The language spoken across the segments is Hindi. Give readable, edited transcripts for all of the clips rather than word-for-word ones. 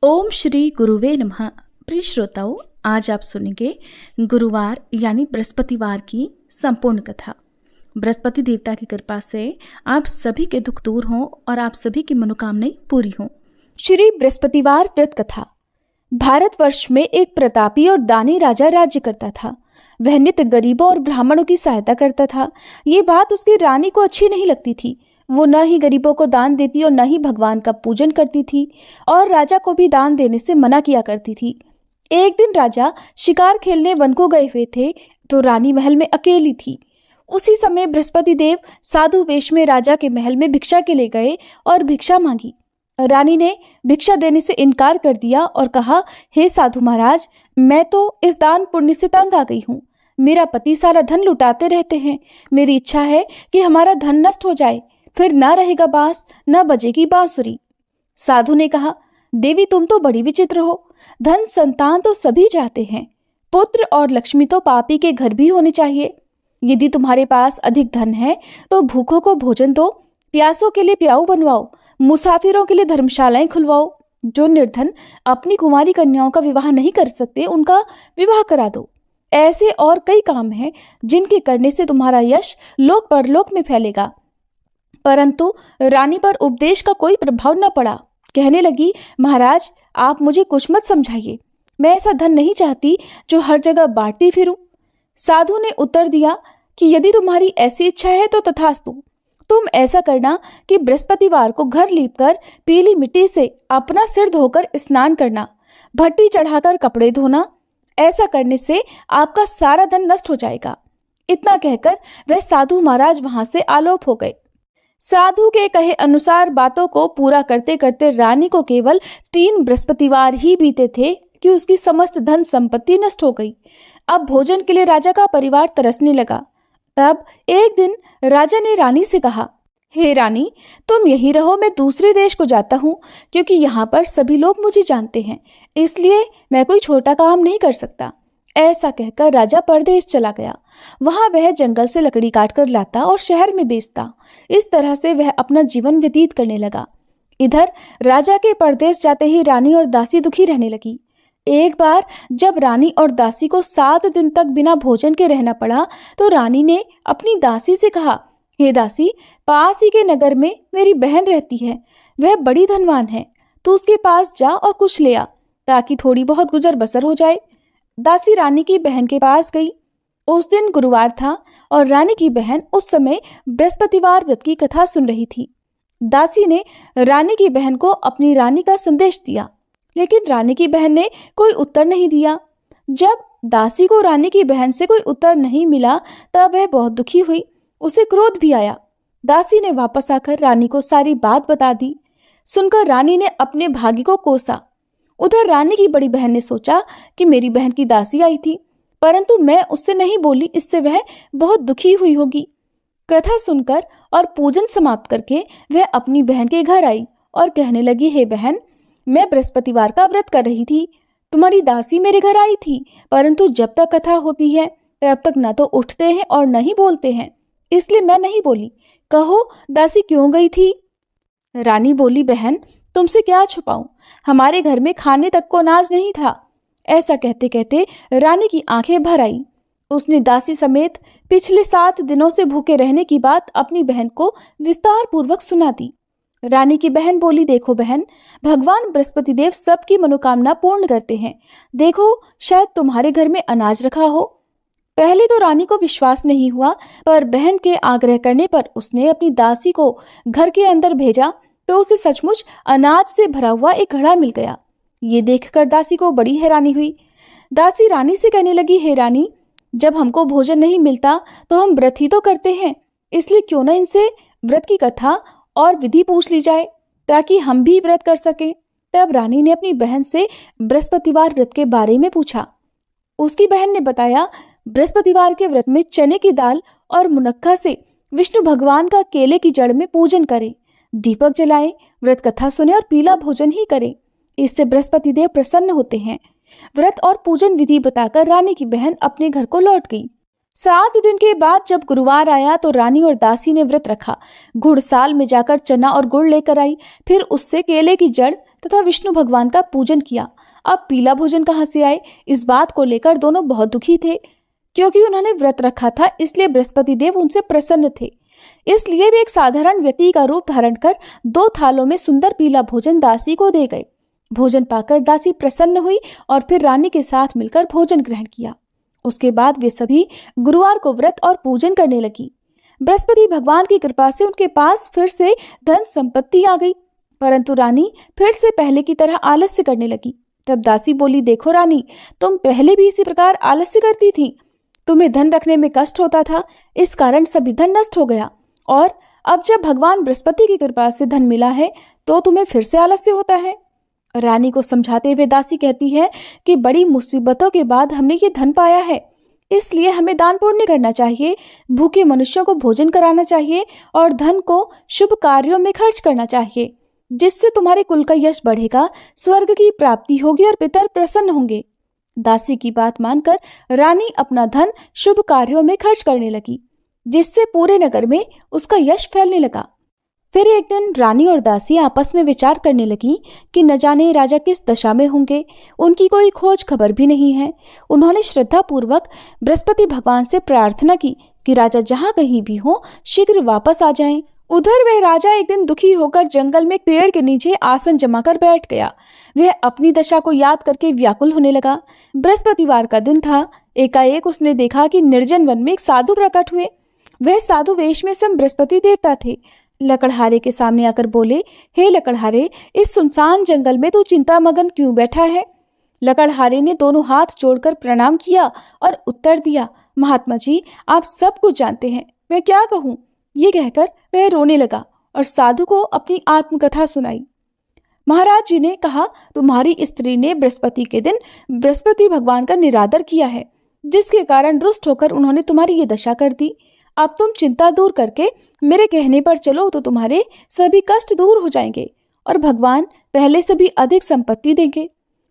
ओम श्री गुरुवे नमः। प्रिय श्रोताओं, आज आप सुनेंगे गुरुवार यानी बृहस्पतिवार की संपूर्ण कथा। बृहस्पति देवता की कृपा से आप सभी के दुख दूर हों और आप सभी की मनोकामनाएं पूरी हों। श्री बृहस्पतिवार व्रत कथा। भारतवर्ष में एक प्रतापी और दानी राजा राज्य करता था। वह नित्य गरीबों और ब्राह्मणों की सहायता करता था। ये बात उसकी रानी को अच्छी नहीं लगती थी। वो न ही गरीबों को दान देती और न ही भगवान का पूजन करती थी और राजा को भी दान देने से मना किया करती थी। एक दिन राजा शिकार खेलने वन को गए हुए थे तो रानी महल में अकेली थी। उसी समय बृहस्पति देव साधु वेश में राजा के महल में भिक्षा के लिए गए और भिक्षा मांगी। रानी ने भिक्षा देने से इनकार कर दिया और कहा, हे साधु महाराज, मैं तो इस दान पुण्य से तंग आ गई हूँ। मेरा पति सारा धन लुटाते रहते हैं। मेरी इच्छा है कि हमारा धन नष्ट हो जाए, फिर ना रहेगा बांस, न बजेगी बांसुरी। साधु ने कहा, देवी तुम तो बड़ी विचित्र हो। धन संतान तो सभी चाहते हैं, पुत्र और लक्ष्मी तो पापी के घर भी होने चाहिए। यदि तुम्हारे पास अधिक धन है तो भूखों को भोजन दो, प्यासों के लिए प्याऊ बनवाओ, मुसाफिरों के लिए धर्मशालाएं खुलवाओ। जो निर्धन अपनी कुमारी कन्याओं का विवाह नहीं कर सकते उनका विवाह करा दो। ऐसे और कई काम हैं जिनके करने से तुम्हारा यश लोक परलोक में फैलेगा। परंतु रानी पर उपदेश का कोई प्रभाव न पड़ा। कहने लगी, महाराज आप मुझे कुछ मत समझाइए। मैं ऐसा धन नहीं चाहती जो हर जगह बांटती फिरूं। साधु ने उत्तर दिया कि यदि तुम्हारी ऐसी इच्छा है तो तथास्तु। तुम ऐसा करना कि बृहस्पतिवार को घर लीपकर पीली मिट्टी से अपना सिर धोकर स्नान करना, भट्टी चढ़ाकर कपड़े धोना। ऐसा करने से आपका सारा धन नष्ट हो जाएगा। इतना कहकर वह साधु महाराज वहां से आलोप हो गए। साधु के कहे अनुसार बातों को पूरा करते करते रानी को केवल 3 बृहस्पतिवार ही बीते थे कि उसकी समस्त धन संपत्ति नष्ट हो गई। अब भोजन के लिए राजा का परिवार तरसने लगा। तब एक दिन राजा ने रानी से कहा, हे रानी, तुम यहीं रहो, मैं दूसरे देश को जाता हूँ, क्योंकि यहाँ पर सभी लोग मुझे जानते हैं, इसलिए मैं कोई छोटा काम नहीं कर सकता। ऐसा कहकर राजा परदेश चला गया। वहां वह जंगल से लकड़ी काट कर लाता और शहर में बेचता। इस तरह से वह अपना जीवन व्यतीत करने लगा। इधर राजा के परदेश जाते ही रानी और दासी दुखी रहने लगी। एक बार जब रानी और दासी को 7 दिन तक बिना भोजन के रहना पड़ा तो रानी ने अपनी दासी से कहा, हे दासी, पास ही के नगर में मेरी बहन रहती है, वह बड़ी धनवान है, तू उसके पास जा और कुछ ले आ ताकि थोड़ी बहुत गुजर बसर हो जाए। दासी रानी की बहन के पास गई। उस दिन गुरुवार था और रानी की बहन उस समय बृहस्पतिवार व्रत की कथा सुन रही थी। दासी ने रानी की बहन को अपनी रानी का संदेश दिया, लेकिन रानी की बहन ने कोई उत्तर नहीं दिया। जब दासी को रानी की बहन से कोई उत्तर नहीं मिला तब वह बहुत दुखी हुई। उसे क्रोध भी आया। दासी ने वापस आकर रानी को सारी बात बता दी। सुनकर रानी ने अपने भागी को कोसा। उधर रानी की बड़ी बहन ने सोचा कि मेरी बहन की दासी आई थी, परंतु मैं उससे नहीं बोली, इससे वह बहुत दुखी हुई होगी। कथा सुनकर और पूजन समाप्त करके वह अपनी बहन के घर आई और कहने लगी, हे बहन, मैं बृहस्पतिवार का व्रत कर रही थी। तुम्हारी दासी मेरे घर आई थी, परंतु जब तक कथा होती है तब तक न तो उठते हैं और न ही बोलते हैं, इसलिए मैं नहीं बोली। कहो दासी क्यों गई थी? रानी बोली, बहन तुमसे क्या छुपाऊं, हमारे घर में खाने तक को अनाज नहीं था। ऐसा कहते कहते रानी की आंखें भर आई। उसने दासी समेत पिछले 7 दिनों से भूखे रहने की बात अपनी बहन को विस्तार पूर्वक सुना दी। रानी की बहन बोली, देखो बहन, भगवान बृहस्पति देव सबकी मनोकामना पूर्ण करते हैं। देखो शायद तुम्हारे घर में अनाज रखा हो। पहले तो रानी को विश्वास नहीं हुआ, पर बहन के आग्रह करने पर उसने अपनी दासी को घर के अंदर भेजा तो उसे सचमुच अनाज से भरा हुआ एक घड़ा मिल गया। ये देखकर दासी को बड़ी हैरानी हुई। दासी रानी से कहने लगी, हे रानी, जब हमको भोजन नहीं मिलता तो हम व्रत ही तो करते हैं, इसलिए क्यों ना इनसे व्रत की कथा और विधि पूछ ली जाए ताकि हम भी व्रत कर सके। तब रानी ने अपनी बहन से बृहस्पतिवार व्रत के बारे में पूछा। उसकी बहन ने बताया, बृहस्पतिवार के व्रत में चने की दाल और मुनक्का से विष्णु भगवान का केले की जड़ में पूजन करें, दीपक जलाएं, व्रत कथा सुने और पीला भोजन ही करें। इससे बृहस्पति देव प्रसन्न होते हैं। व्रत और पूजन विधि बताकर रानी की बहन अपने घर को लौट गई। 7 दिन के बाद जब गुरुवार आया तो रानी और दासी ने व्रत रखा। घुड़साल में जाकर चना और गुड़ लेकर आई, फिर उससे केले की जड़, तथा विष्णु भगवान का पूजन किया। अब पीला भोजन कहाँ से आए, इस बात को लेकर दोनों बहुत दुखी थे। क्योंकि उन्होंने व्रत रखा था, इसलिए बृहस्पति देव उनसे प्रसन्न थे। इसलिए वे एक साधारण व्यक्ति का रूप धारण कर 2 थालों में सुंदर पीला भोजन दासी को दे गए। भोजन पाकर दासी प्रसन्न हुई और फिर रानी के साथ मिलकर भोजन ग्रहण किया। उसके बाद वे सभी गुरुवार को व्रत और पूजन करने लगी। बृहस्पति भगवान की कृपा से उनके पास फिर से धन संपत्ति आ गई, परंतु रानी फिर से पहले की तरह आलस्य करने लगी। तब दासी बोली, देखो रानी, तुम पहले भी इसी प्रकार आलस्य करती थी। तुम्हें धन रखने में कष्ट होता था, इस कारण सभी धन नष्ट हो गया, और अब जब भगवान बृहस्पति की कृपा से धन मिला है तो तुम्हें फिर से आलस्य होता है। रानी को समझाते हुए दासी कहती है कि बड़ी मुसीबतों के बाद हमने ये धन पाया है, इसलिए हमें दान पुण्य करना चाहिए, भूखे मनुष्यों को भोजन कराना चाहिए और धन को शुभ कार्यों में खर्च करना चाहिए, जिससे तुम्हारे कुल का यश बढ़ेगा, स्वर्ग की प्राप्ति होगी और पितर प्रसन्न होंगे। दासी की बात मानकर रानी अपना धन शुभ कार्यों में खर्च करने लगी, जिससे पूरे नगर में उसका यश फैलने लगा। फिर एक दिन रानी और दासी आपस में विचार करने लगी कि न जाने राजा किस दशा में होंगे, उनकी कोई खोज खबर भी नहीं है। उन्होंने श्रद्धा पूर्वक बृहस्पति भगवान से प्रार्थना की कि राजा जहाँ कहीं भी हो शीघ्र वापस आ जाएं। उधर वह राजा एक दिन दुखी होकर जंगल में पेड़ के नीचे आसन जमाकर बैठ गया। वह अपनी दशा को याद करके व्याकुल होने लगा। बृहस्पतिवार का दिन था। एकाएक उसने देखा कि निर्जन वन में एक साधु प्रकट हुए। वह साधु वेश में स्वयं बृहस्पति देवता थे। लकड़हारे के सामने आकर बोले, हे लकड़हारे, इस सुनसान जंगल में तू चिंतामग्न क्यों बैठा है? लकड़हारे ने दोनों हाथ जोड़कर प्रणाम किया और उत्तर दिया, महात्मा जी, आप सब कुछ जानते हैं, मैं क्या कहूँ। ये कहकर वह रोने लगा और साधु को अपनी आत्मकथा सुनाई। महाराज जी ने कहा, तुम्हारी स्त्री ने बृहस्पति के दिन बृहस्पति भगवान का निरादर किया है, जिसके कारण रुष्ट होकर उन्होंने तुम्हारी ये दशा कर दी। अब तुम चिंता दूर करके मेरे कहने पर चलो तो तुम्हारे सभी कष्ट दूर हो जाएंगे और भगवान पहले से भी अधिक संपत्ति देंगे।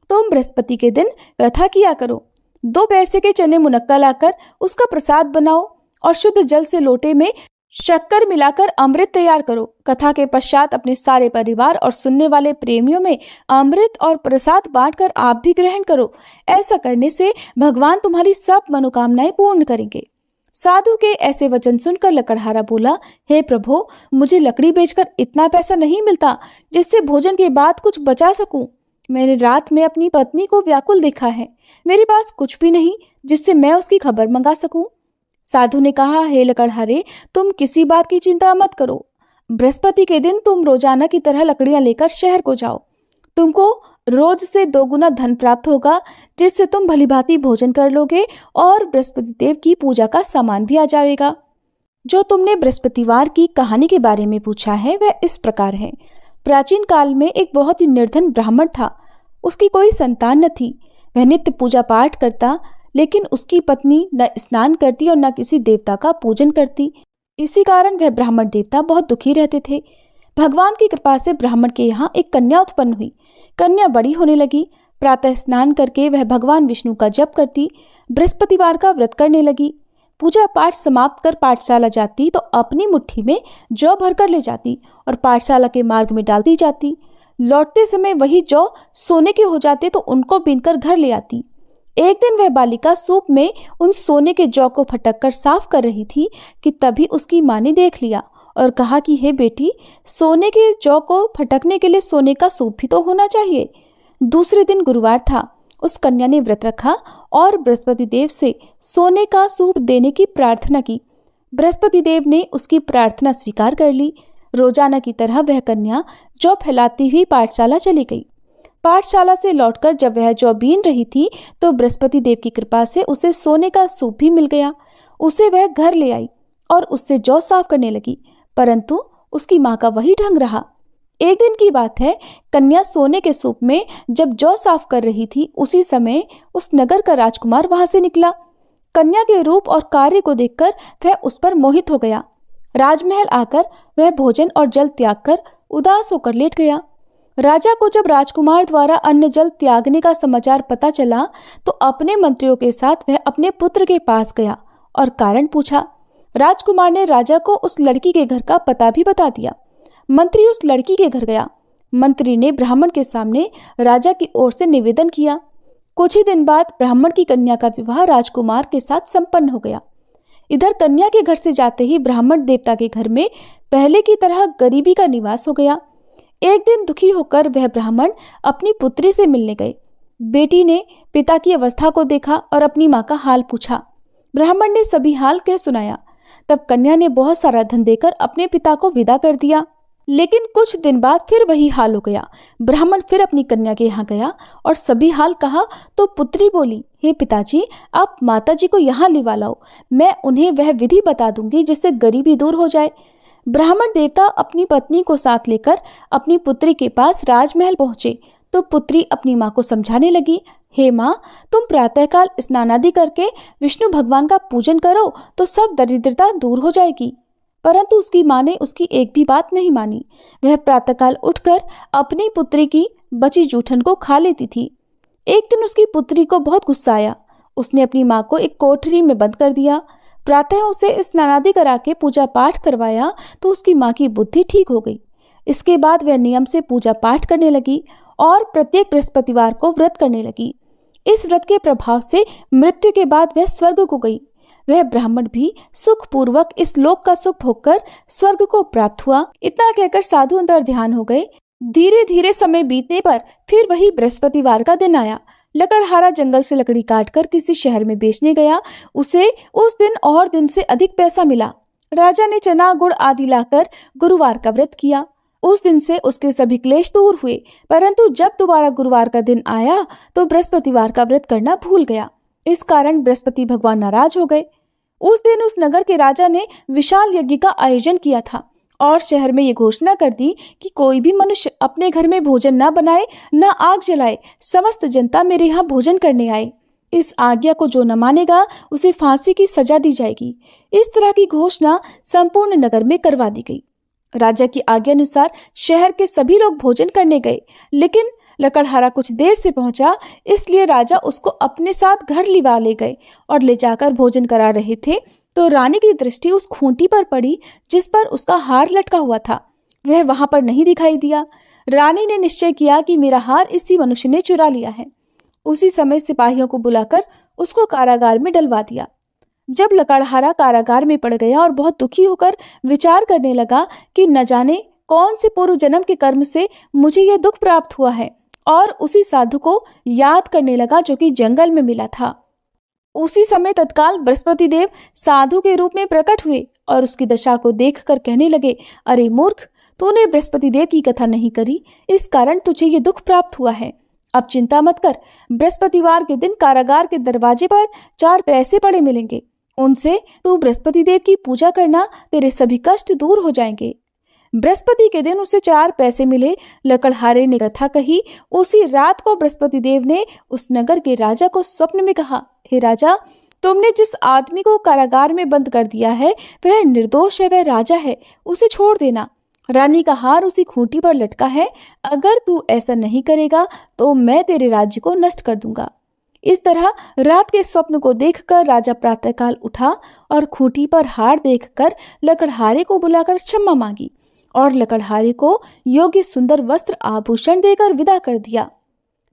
तुम बृहस्पति के दिन कथा किया करो। 2 पैसे के चने मुनक्का लाकर उसका प्रसाद बनाओ और शुद्ध जल से लोटे में शक्कर मिलाकर अमृत तैयार करो। कथा के पश्चात अपने सारे परिवार और सुनने वाले प्रेमियों में अमृत और प्रसाद बांटकर आप भी ग्रहण करो। ऐसा करने से भगवान तुम्हारी सब मनोकामनाएं पूर्ण करेंगे। साधु के ऐसे वचन सुनकर लकड़हारा बोला, हे प्रभु, मुझे लकड़ी बेचकर इतना पैसा नहीं मिलता जिससे भोजन के बाद कुछ बचा सकूं। मैंने रात में अपनी पत्नी को व्याकुल देखा है। मेरे पास कुछ भी नहीं जिससे मैं उसकी खबर मंगा सकूं। साधु ने कहा, हे लकड़हारे, तुम किसी बात की चिंता मत करो। बृहस्पति के दिन तुम रोजाना की तरह लकड़ियां लेकर शहर को जाओ। तुमको रोज से 2 गुना धन प्राप्त होगा, जिससे तुम भलीभांति भोजन कर लोगे और बृहस्पति देव की पूजा का सामान भी आ जाएगा। जो तुमने बृहस्पतिवार की कहानी के बारे में पूछा है वह इस प्रकार है। प्राचीन काल में एक बहुत ही निर्धन ब्राह्मण था। उसकी कोई संतान न थी। वह नित्य पूजा पाठ करता, लेकिन उसकी पत्नी न स्नान करती और न किसी देवता का पूजन करती। इसी कारण वह ब्राह्मण देवता बहुत दुखी रहते थे। भगवान की कृपा से ब्राह्मण के यहाँ एक कन्या उत्पन्न हुई। कन्या बड़ी होने लगी। प्रातः स्नान करके वह भगवान विष्णु का जप करती, बृहस्पतिवार का व्रत करने लगी। पूजा पाठ समाप्त कर पाठशाला जाती तो अपनी मुट्ठी में जौ भर कर ले जाती और पाठशाला के मार्ग में डाल दी जाती। लौटते समय वही जौ सोने के हो जाते तो उनको बीनकर घर ले आती। एक दिन वह बालिका सूप में उन सोने के जौ को फटक कर साफ कर रही थी कि तभी उसकी माँ ने देख लिया और कहा कि हे बेटी, सोने के जौ को फटकने के लिए सोने का सूप भी तो होना चाहिए। दूसरे दिन गुरुवार था। उस कन्या ने व्रत रखा और बृहस्पति देव से सोने का सूप देने की प्रार्थना की। बृहस्पति देव ने उसकी प्रार्थना स्वीकार कर ली। रोजाना की तरह वह कन्या जौ फैलाती हुई पाठशाला चली गई। पाठशाला से लौटकर जब वह जौ बीन रही थी तो बृहस्पति देव की कृपा से उसे सोने का सूप भी मिल गया। उसे वह घर ले आई और उससे जौ साफ करने लगी, परंतु उसकी माँ का वही ढंग रहा। एक दिन की बात है, कन्या सोने के सूप में जब जौ साफ कर रही थी, उसी समय उस नगर का राजकुमार वहां से निकला। कन्या के रूप और कार्य को देखकर वह उस पर मोहित हो गया। राजमहल आकर वह भोजन और जल त्याग कर उदास होकर लेट गया। राजा को जब राजकुमार द्वारा अन्न जल त्यागने का समाचार पता चला तो अपने मंत्रियों के साथ वह अपने पुत्र के पास गया और कारण पूछा। राजकुमार ने राजा को उस लड़की के घर का पता भी बता दिया। मंत्री उस लड़की के घर गया। मंत्री ने ब्राह्मण के सामने राजा की ओर से निवेदन किया। कुछ ही दिन बाद ब्राह्मण की कन्या का विवाह राजकुमार के साथ संपन्न हो गया। इधर कन्या के घर से जाते ही ब्राह्मण देवता के घर में पहले की तरह गरीबी का निवास हो गया। एक दिन दुखी होकर वह ब्राह्मण अपनी पुत्री से मिलने गए। बेटी ने पिता की अवस्था को देखा और अपनी माँ का हाल पूछा। ब्राह्मण ने सभी हाल कह सुनाया। तब कन्या ने बहुत सारा धन देकर अपने पिता को विदा कर दिया। लेकिन कुछ दिन बाद फिर वही हाल हो गया। ब्राह्मण फिर अपनी कन्या के यहाँ गया और सभी हाल कहा तो पुत्री बोली, हे पिताजी, आप माताजी को यहाँ लिवा लाओ, मैं उन्हें वह विधि बता दूंगी जिससे गरीबी दूर हो जाए। ब्राह्मण देवता अपनी पत्नी को साथ लेकर अपनी पुत्री के पास राजमहल पहुंचे तो पुत्री अपनी माँ को समझाने लगी, हे माँ, तुम प्रातःकाल स्नान आदि करके विष्णु भगवान का पूजन करो तो सब दरिद्रता दूर हो जाएगी। परंतु उसकी माँ ने उसकी एक भी बात नहीं मानी। वह प्रातःकाल उठकर अपनी पुत्री की बची जूठन को खा लेती थी। एक दिन उसकी पुत्री को बहुत गुस्सा आया। उसने अपनी माँ को एक कोठरी में बंद कर दिया। प्रातः उसे स्नानादि करा के पूजा पाठ करवाया तो उसकी माँ की बुद्धि ठीक हो गई। इसके बाद वह नियम से पूजा पाठ करने लगी और प्रत्येक बृहस्पतिवार को व्रत करने लगी। इस व्रत के प्रभाव से मृत्यु के बाद वह स्वर्ग को गई। वह ब्राह्मण भी सुखपूर्वक इस लोक का सुख भोगकर स्वर्ग को प्राप्त हुआ। इतना कहकर साधु अंतर ध्यान हो गए। धीरे धीरे समय बीतने पर फिर वही बृहस्पतिवार का दिन आया। लकड़हारा जंगल से लकड़ी काटकर किसी शहर में बेचने गया। उसे उस दिन और दिन से अधिक पैसा मिला। राजा ने चना गुड़ आदि लाकर गुरुवार का व्रत किया। उस दिन से उसके सभी क्लेश दूर हुए। परंतु जब दोबारा गुरुवार का दिन आया तो बृहस्पतिवार का व्रत करना भूल गया। इस कारण बृहस्पति भगवान नाराज हो गए। उस दिन उस नगर के राजा ने विशाल यज्ञ का आयोजन किया था और शहर में ये घोषणा कर दी कि कोई भी मनुष्य अपने घर में भोजन न बनाए, न आग जलाए, समस्त जनता मेरे यहाँ भोजन करने आए। इस आज्ञा को जो न मानेगा उसे फांसी की सजा दी जाएगी। इस तरह की घोषणा संपूर्ण नगर में करवा दी गई। राजा की आज्ञा अनुसार शहर के सभी लोग भोजन करने गए, लेकिन लकड़हारा कुछ देर से पहुंचा, इसलिए राजा उसको अपने साथ घर लिवा ले गए और ले जाकर भोजन करा रहे थे तो रानी की दृष्टि उस खूंटी पर पड़ी जिस पर उसका हार लटका हुआ था। वह वहां पर नहीं दिखाई दिया। रानी ने निश्चय किया कि मेरा हार इसी मनुष्य ने चुरा लिया है। उसी समय सिपाहियों को बुलाकर उसको कारागार में डलवा दिया। जब लकड़हारा कारागार में पड़ गया और बहुत दुखी होकर विचार करने लगा कि न जाने कौन से पूर्व जन्म के कर्म से मुझे यह दुख प्राप्त हुआ है, और उसी साधु को याद करने लगा जो कि जंगल में मिला था। उसी समय तत्काल बृहस्पति देव साधु के रूप में प्रकट हुए और उसकी दशा को देखकर कहने लगे, अरे मूर्ख, तूने बृहस्पति देव की कथा नहीं करी, इस कारण तुझे ये दुख प्राप्त हुआ है। अब चिंता मत कर, बृहस्पतिवार के दिन कारागार के दरवाजे पर 4 पैसे पड़े मिलेंगे, उनसे तू बृहस्पति देव की पूजा करना, तेरे सभी कष्ट दूर हो जाएंगे। बृहस्पति के दिन उसे 4 पैसे मिले। लकड़हारे ने कथा कही। उसी रात को बृहस्पति देव ने उस नगर के राजा को स्वप्न में कहा, हे राजा, तुमने जिस आदमी को कारागार में बंद कर दिया है वह निर्दोष है, वह राजा है, उसे छोड़ देना। रानी का हार उसी खूंटी पर लटका है। अगर तू ऐसा नहीं करेगा तो मैं तेरे राज्य को नष्ट कर दूंगा। इस तरह रात के स्वप्न को देखकर राजा प्रातःकाल उठा और खूंटी पर हार देखकर लकड़हारे को बुलाकर क्षमा मांगी और लकड़हारे को योग्य सुंदर वस्त्र आभूषण देकर विदा कर दिया।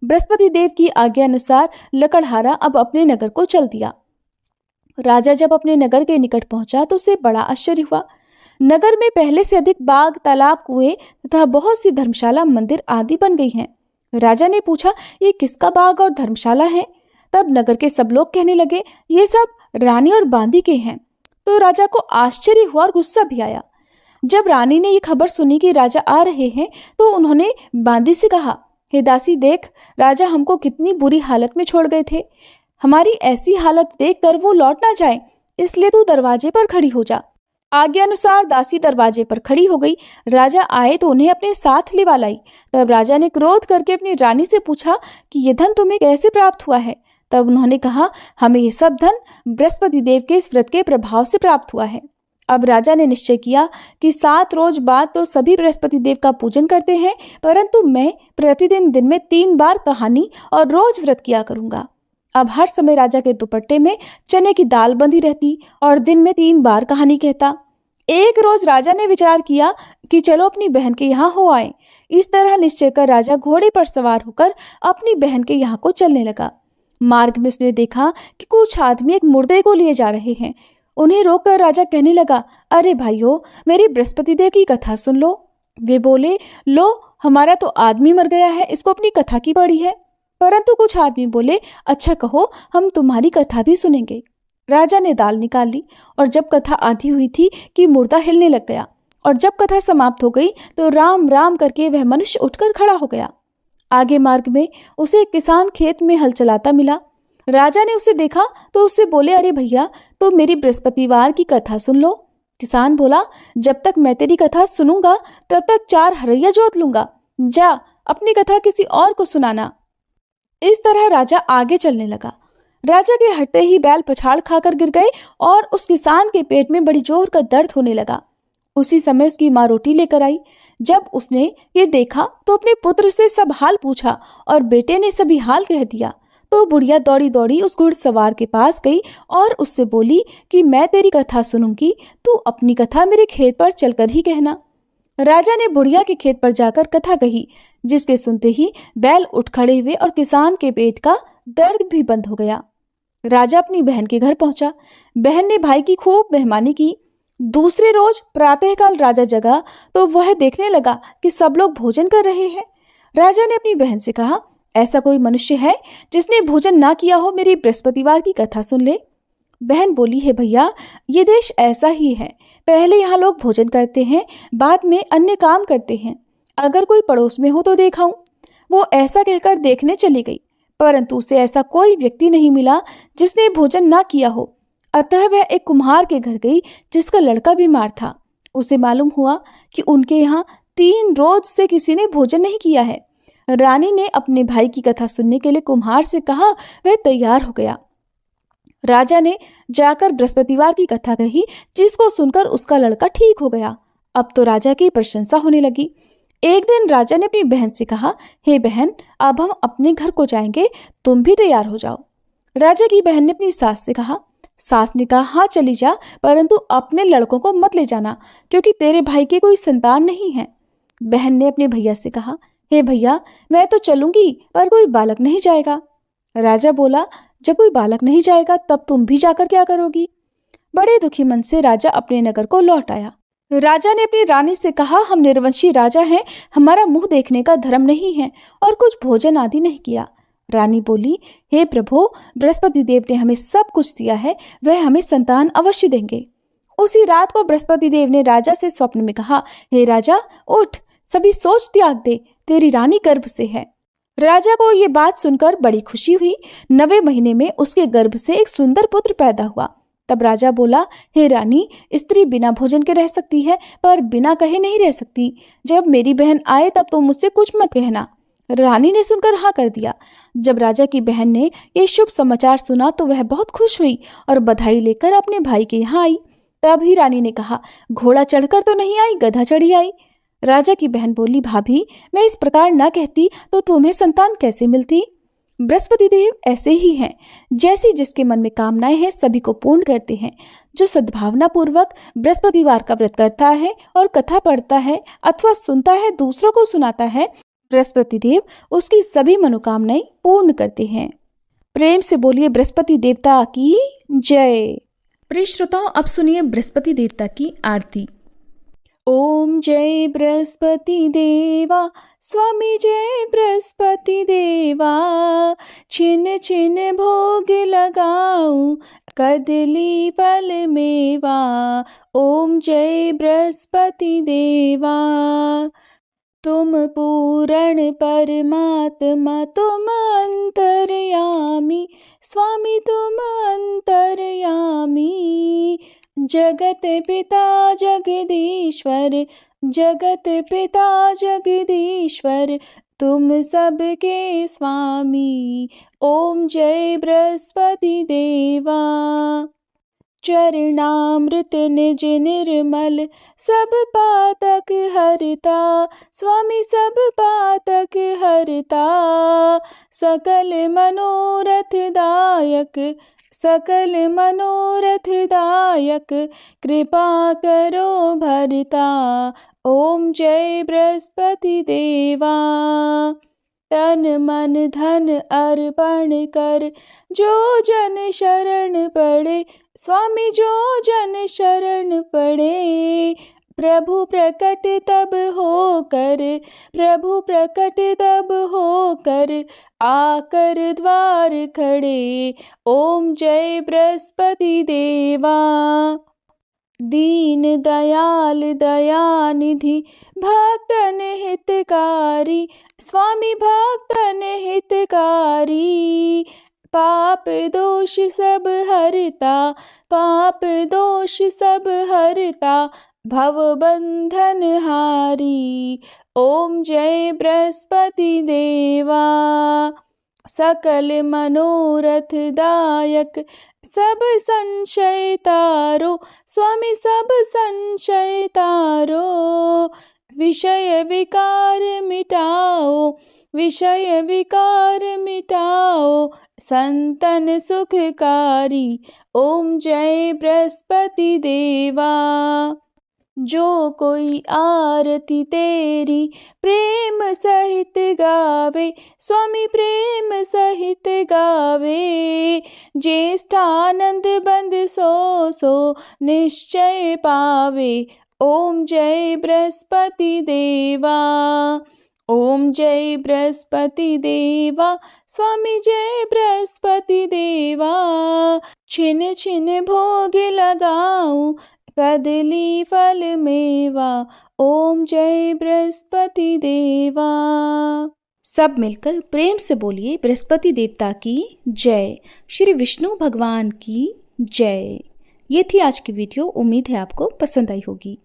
बृहस्पति देव की आज्ञा अनुसार लकड़हारा अब अपने नगर को चल दिया। राजा जब अपने नगर के निकट पहुंचा तो उसे बड़ा आश्चर्य हुआ। नगर में पहले से अधिक बाग, तालाब, कुएं तथा बहुत सी धर्मशाला, मंदिर आदि बन गई हैं। राजा ने पूछा, ये किसका बाग और धर्मशाला है? तब नगर के सब लोग कहने लगे, ये सब रानी और बांदी के हैं। तो राजा को आश्चर्य हुआ और गुस्सा भी आया। जब रानी ने ये खबर सुनी कि राजा आ रहे हैं तो उन्होंने बांदी से कहा, हे दासी, देख, राजा हमको कितनी बुरी हालत में छोड़ गए थे। हमारी ऐसी हालत देखकर वो लौट ना जाए, इसलिए तू दरवाजे पर खड़ी हो जा। आज्ञा अनुसार दासी दरवाजे पर खड़ी हो गई। राजा आए तो उन्हें अपने साथ लिवा लाई। तब राजा ने क्रोध करके अपनी रानी से पूछा कि ये धन तुम्हें कैसे प्राप्त हुआ है? तब उन्होंने कहा, हमें ये सब धन बृहस्पति देव के इस व्रत के प्रभाव से प्राप्त हुआ है। अब राजा ने निश्चय किया कि 7 रोज बाद तो सभी बृहस्पति देव का पूजन करते हैं, परंतु मैं प्रतिदिन दिन में 3 बार कहानी और रोज व्रत किया करूंगा। अब हर समय राजा के दुपट्टे में चने की दाल बंधी रहती और दिन में 3 बार कहानी कहता। एक रोज राजा ने विचार किया कि चलो अपनी बहन के यहाँ हो आए। इस तरह निश्चय कर राजा घोड़े पर सवार होकर अपनी बहन के यहाँ को चलने लगा। मार्ग में उसने देखा कि कुछ आदमी एक मुर्दे को लिए जा रहे हैं। उन्हें रोककर राजा कहने लगा, अरे भाइयों, मेरी बृहस्पति देव की कथा सुन लो। वे बोले, लो, हमारा तो आदमी मर गया है, इसको अपनी कथा की पड़ी है। परंतु कुछ आदमी बोले, अच्छा कहो, हम तुम्हारी कथा भी सुनेंगे। राजा ने दाल निकाल ली और जब कथा आधी हुई थी कि मुर्दा हिलने लग गया, और जब कथा समाप्त हो गई तो राम राम करके वह मनुष्य उठकर खड़ा हो गया। आगे मार्ग में उसे एक किसान खेत में हल चलाता मिला। राजा ने उसे देखा तो उससे बोले, अरे भैया, तो मेरी बृहस्पतिवार की कथा सुन लो। किसान बोला, जब तक मैं तेरी कथा सुनूंगा तब तक 4 हरैया जोत लूंगा। जा, अपनी कथा किसी और को सुनाना। इस तरह राजा आगे चलने लगा। राजा के हटते ही बैल पछाड़ खाकर गिर गए और उस किसान के पेट में बड़ी जोर का दर्द होने लगा। उसी समय उसकी माँ रोटी लेकर आई। जब उसने ये देखा तो अपने पुत्र से सब हाल पूछा और बेटे ने सभी हाल कह दिया। तो बुढ़िया दौड़ी दौड़ी उस घुड़सवार के पास गई और उससे बोली कि मैं तेरी कथा सुनूंगी, तू अपनी कथा मेरे खेत पर चलकर ही कहना। राजा ने बुढ़िया के खेत पर जाकर कथा कही, जिसके सुनते ही बैल उठ खड़े हुए और किसान के पेट का दर्द भी बंद हो गया। राजा अपनी बहन के घर पहुंचा। बहन ने भाई की खूब मेहमानी की। दूसरे रोज प्रातःकाल राजा जगा तो वह देखने लगा कि सब लोग भोजन कर रहे हैं। राजा ने अपनी बहन से कहा, ऐसा कोई मनुष्य है जिसने भोजन ना किया हो, मेरी बृहस्पतिवार की कथा सुन ले। बहन बोली, है भैया, ये देश ऐसा ही है। पहले यहाँ लोग भोजन करते हैं, बाद में अन्य काम करते हैं। अगर कोई पड़ोस में हो तो देखाऊं। वो ऐसा कहकर देखने चली गई, परंतु उसे ऐसा कोई व्यक्ति नहीं मिला जिसने भोजन ना किया हो। अतः वह एक कुम्हार के घर गई जिसका लड़का बीमार था। उसे मालूम हुआ कि उनके यहाँ 3 रोज से किसी ने भोजन नहीं किया है। रानी ने अपने भाई की कथा सुनने के लिए कुम्हार से कहा। वह तैयार हो गया। राजा ने जाकर बृहस्पतिवार की कथा कही, जिसको सुनकर उसका लड़का ठीक हो गया। अब तो राजा की प्रशंसा होने लगी। एक दिन राजा ने अपनी बहन से कहा, हे बहन, अब हम अपने घर को जाएंगे, तुम भी तैयार हो जाओ। राजा की बहन ने अपनी सास से कहा। सास ने कहा, हाँ चली जा, परंतु अपने लड़कों को मत ले जाना, क्योंकि तेरे भाई की कोई संतान नहीं है। बहन ने अपने भैया से कहा, हे भैया, मैं तो चलूंगी, पर कोई बालक नहीं जाएगा। राजा बोला, जब कोई बालक नहीं जाएगा तब तुम भी जाकर क्या करोगी। बड़े दुखी मन से राजा अपने नगर को लौट आया। राजा ने अपनी रानी से कहा, हम निर्वंशी राजा हैं, हमारा मुंह देखने का धर्म नहीं है और कुछ भोजन आदि नहीं किया। रानी बोली, हे प्रभु, बृहस्पति देव ने हमें सब कुछ दिया है, वह हमें संतान अवश्य देंगे। उसी रात को बृहस्पति देव ने राजा से स्वप्न में कहा, हे राजा, उठ, सभी सोच त्याग दे, तेरी रानी गर्भ से है। राजा को ये बात सुनकर बड़ी खुशी हुई। 9वें महीने में उसके गर्भ से एक सुंदर पुत्र पैदा हुआ। तब राजा बोला, हे रानी, स्त्री बिना भोजन के रह सकती है, पर बिना कहे नहीं रह सकती। जब मेरी बहन आए तब तुम मुझसे कुछ मत कहना। रानी ने सुनकर हाँ कर दिया। जब राजा की बहन ने ये शुभ समाचार सुना तो वह बहुत खुश हुई और बधाई लेकर अपने भाई के यहाँ आई। तभी रानी ने कहा, घोड़ा चढ़कर तो नहीं आई, गधा चढ़ी आई। राजा की बहन बोली, भाभी, मैं इस प्रकार ना कहती तो तुम्हें संतान कैसे मिलती। बृहस्पति देव ऐसे ही हैं, जैसी जिसके मन में कामनाएं हैं सभी को पूर्ण करते हैं। जो सद्भावना पूर्वक बृहस्पतिवार का व्रत करता है और कथा पढ़ता है अथवा सुनता है, दूसरों को सुनाता है, बृहस्पति देव उसकी सभी मनोकामनाएं पूर्ण करते हैं। प्रेम से बोलिए बृहस्पति देवता की जय। प्रिय श्रोताओं, अब सुनिए बृहस्पति देवता की आरती। ओम जय बृहस्पति देवा, स्वामी जय बृहस्पति देवा। छिन छिन भोग लगाऊं, कदली फल मेवा। ओम जय बृहस्पति देवा। तुम पूर्ण परमात्मा, तुम अंतर्यामी, स्वामी तुम अंतर्यामी। जगत पिता जगदीश्वर, जगत पिता जगदीश्वर, तुम सबके स्वामी। ओम जय बृहस्पति देवा। चरणामृत निज निर्मल, सब पातक हरता, स्वामी सब पातक हरता। सकल मनोरथ दायक, सकल मनोरथ दायक कृपा करो भरता। ओम जय बृहस्पति देवा। तन मन धन अर्पण कर जो जन शरण पड़े, स्वामी जो जन शरण पड़े। प्रभु प्रकट तब होकर, प्रभु प्रकट तब होकर आकर द्वार खड़े। ओम जय बृहस्पति देवा। दीन दयाल दयानिधि भक्तन हितकारी, स्वामी भक्तन हितकारी। पाप दोष सब हरता, पाप दोष सब हरता, भव बंधन हारी। ओम जय बृहस्पति देवा। सकल मनोरथ दायक सब संशय तारो, स्वामी सब संशय तारो। विषय विकार मिटाओ, विषय विकार मिटाओ, संतन सुखकारी। ओम जय बृहस्पति देवा। जो कोई आरती तेरी प्रेम सहित गावे, स्वामी प्रेम सहित गावे। ज्येष्ठानंद बंद सो सो निश्चय पावे। ओम जय बृहस्पति देवा। ओम जय बृहस्पति देवा, स्वामी जय बृहस्पति देवा। छिन छिन भोग लगाऊं कदली फल मेवा। ओम जय बृहस्पति देवा। सब मिलकर प्रेम से बोलिए बृहस्पति देवता की जय, श्री विष्णु भगवान की जय। ये थी आज की वीडियो। उम्मीद है आपको पसंद आई होगी।